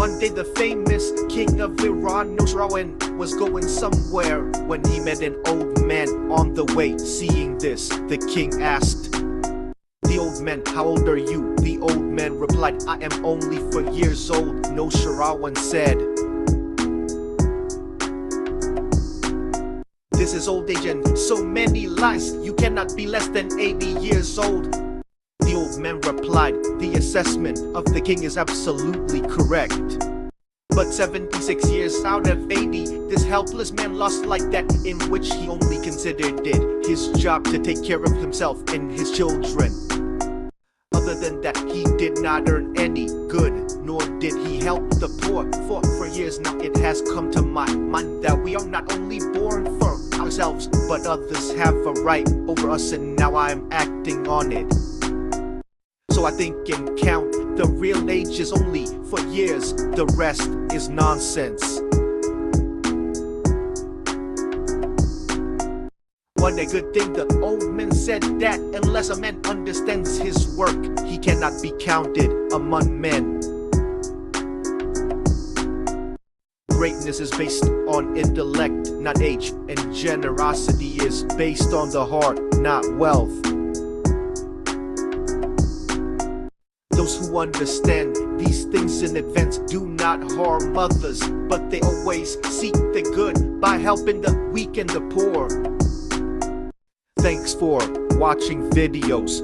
One day the famous king of Iran, Nowsherawan, was going somewhere when he met an old man on the way. Seeing this, the king asked the old man, "How old are you?" The old man replied, "I am only 4 years old." Nowsherawan said, "This is old age and so many lies. You cannot be less than 80 years old." The old man replied, "The assessment of the king is absolutely correct. But 76 years out of 80, this helpless man lost like that, in which he only considered it his job to take care of himself and his children. Other than that, he did not earn any good, nor did he help the poor. For years now it has come to my mind that we are not only born for ourselves, but others have a right over us, and now I am acting on it. So I think and count, the real age is only 4 years, the rest is nonsense." What a good thing the old man said that, unless a man understands his work, he cannot be counted among men. Greatness is based on intellect, not age, and generosity is based on the heart, not wealth. Those who understand these things in advance do not harm others, but they always seek the good by helping the weak and the poor. Thanks for watching videos.